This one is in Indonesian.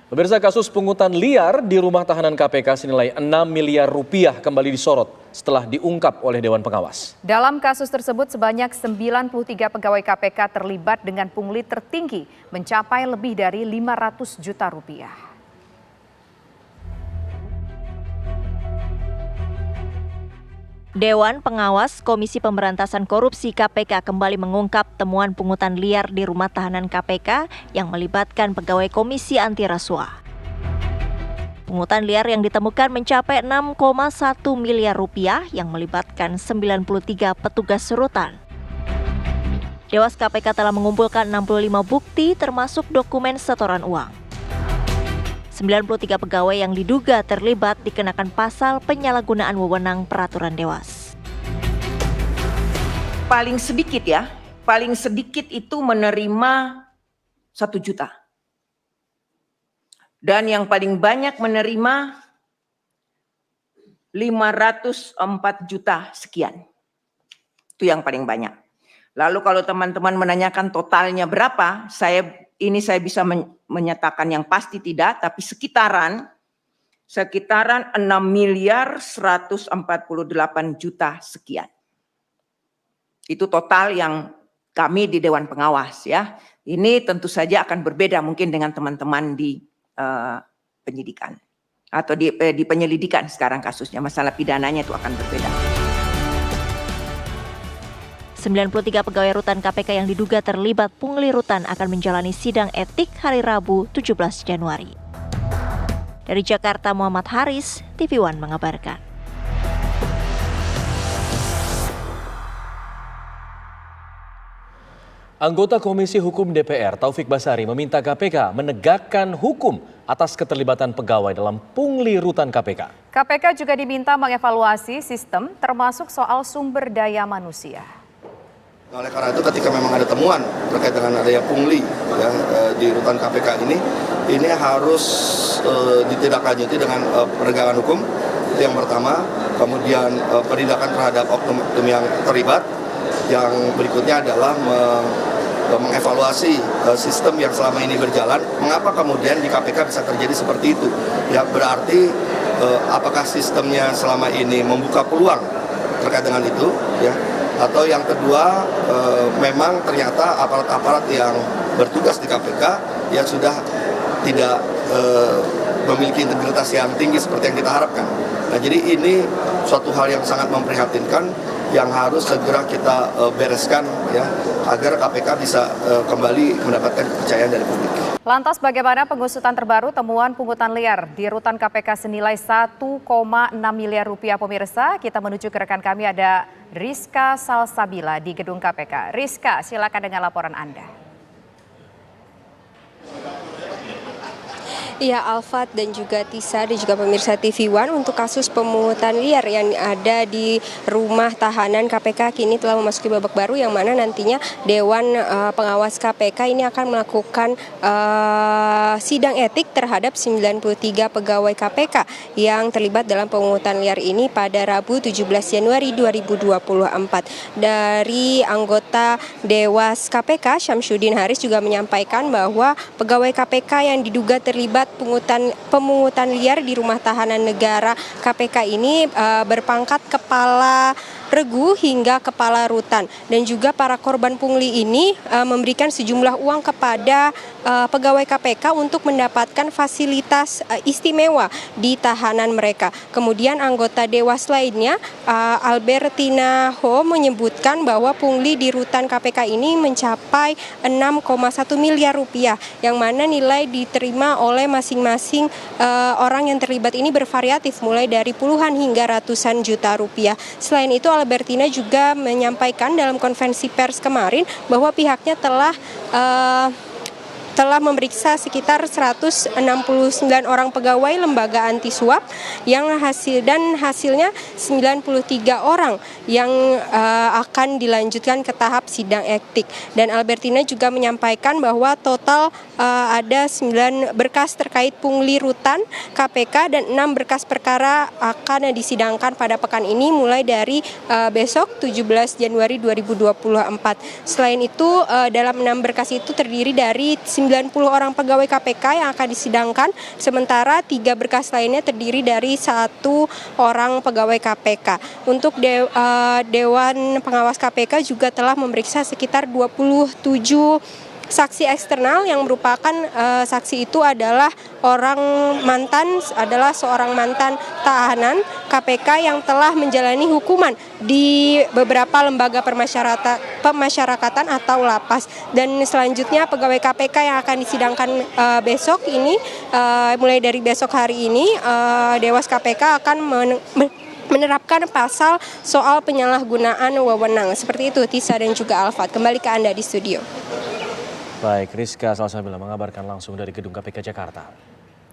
Pemirsa, kasus pungutan liar di rumah tahanan KPK senilai 6 miliar rupiah kembali disorot setelah diungkap oleh Dewan Pengawas. Dalam kasus tersebut sebanyak 93 pegawai KPK terlibat dengan pungli tertinggi mencapai lebih dari 500 juta rupiah. Dewan Pengawas Komisi Pemberantasan Korupsi KPK kembali mengungkap temuan pungutan liar di rumah tahanan KPK yang melibatkan pegawai Komisi Anti Rasuah. Pungutan liar yang ditemukan mencapai 6,1 miliar rupiah yang melibatkan 93 petugas rutan. Dewas KPK telah mengumpulkan 65 bukti termasuk dokumen setoran uang. 93 pegawai yang diduga terlibat dikenakan pasal penyalahgunaan wewenang peraturan Dewas. Paling sedikit itu menerima 1 juta. Dan yang paling banyak menerima 504 juta sekian. Itu yang paling banyak. Lalu kalau teman-teman menanyakan totalnya berapa, saya bisa menyatakan yang pasti tidak, tapi sekitaran 6 miliar 148 juta sekian. Itu total yang kami di Dewan Pengawas ya. Ini tentu saja akan berbeda mungkin dengan teman-teman di penyidikan atau di penyelidikan sekarang kasusnya, masalah pidananya itu akan berbeda. 93 pegawai rutan KPK yang diduga terlibat pungli rutan akan menjalani sidang etik hari Rabu 17 Januari. Dari Jakarta, Muhammad Haris, TV One mengabarkan. Anggota Komisi Hukum DPR Taufik Basari meminta KPK menegakkan hukum atas keterlibatan pegawai dalam pungli rutan KPK. KPK juga diminta mengevaluasi sistem termasuk soal sumber daya manusia. Oleh karena itu ketika memang ada temuan terkait dengan adanya pungli ya, di rutan KPK ini harus ditindaklanjuti dengan penegakan hukum, itu yang pertama. Kemudian penindakan terhadap oknum yang terlibat. Yang berikutnya adalah mengevaluasi sistem yang selama ini berjalan. Mengapa kemudian di KPK bisa terjadi seperti itu? Ya berarti apakah sistemnya selama ini membuka peluang terkait dengan itu? Ya. Atau yang kedua, memang ternyata aparat-aparat yang bertugas di KPK yang sudah tidak memiliki integritas yang tinggi seperti yang kita harapkan. Nah, jadi ini suatu hal yang sangat memprihatinkan yang harus segera kita bereskan ya, agar KPK bisa kembali mendapatkan kepercayaan dari publik. Lantas bagaimana pengusutan terbaru temuan pungutan liar di rutan KPK senilai 1,6 miliar rupiah pemirsa? Kita menuju ke rekan kami, ada Rizka Salsabila di gedung KPK. Rizka, silakan dengan laporan Anda. Iya, Alfat dan juga Tisa dan juga pemirsa TV One, untuk kasus pemungutan liar yang ada di rumah tahanan KPK kini telah memasuki babak baru yang mana nantinya Dewan Pengawas KPK ini akan melakukan sidang etik terhadap 93 pegawai KPK yang terlibat dalam pemungutan liar ini pada Rabu 17 Januari 2024. Dari anggota Dewas KPK, Syamsuddin Haris juga menyampaikan bahwa pegawai KPK yang diduga terlibat pemungutan liar di rumah tahanan negara KPK ini berpangkat kepala regu hingga kepala rutan, dan juga para korban pungli ini memberikan sejumlah uang kepada pegawai KPK untuk mendapatkan fasilitas istimewa di tahanan mereka. Kemudian anggota Dewas lainnya, Albertina Ho, menyebutkan bahwa pungli di rutan KPK ini mencapai 6,1 miliar rupiah, yang mana nilai diterima oleh masing-masing orang yang terlibat ini bervariatif, mulai dari puluhan hingga ratusan juta rupiah. Selain itu, Albertina juga menyampaikan dalam konferensi pers kemarin bahwa pihaknya telah memeriksa sekitar 169 orang pegawai lembaga anti suap yang hasilnya 93 orang yang akan dilanjutkan ke tahap sidang etik. Dan Albertina juga menyampaikan bahwa total ada 9 berkas terkait pungli rutan KPK dan 6 berkas perkara akan disidangkan pada pekan ini mulai dari besok 17 Januari 2024. Selain itu, dalam 6 berkas itu terdiri dari 9 90 orang pegawai KPK yang akan disidangkan, sementara 3 berkas lainnya terdiri dari 1 orang pegawai KPK. Untuk Dewan Pengawas KPK juga telah memeriksa sekitar 27 saksi eksternal yang merupakan saksi itu adalah seorang mantan tahanan KPK yang telah menjalani hukuman di beberapa lembaga pemasyarakatan atau lapas. Dan selanjutnya pegawai KPK yang akan disidangkan besok ini, mulai dari besok hari ini, Dewas KPK akan menerapkan pasal soal penyalahgunaan wewenang. Seperti itu, Tisa dan juga Alfat. Kembali ke Anda di studio. Baik, Rizka Salsabila mengabarkan langsung dari Gedung KPK Jakarta.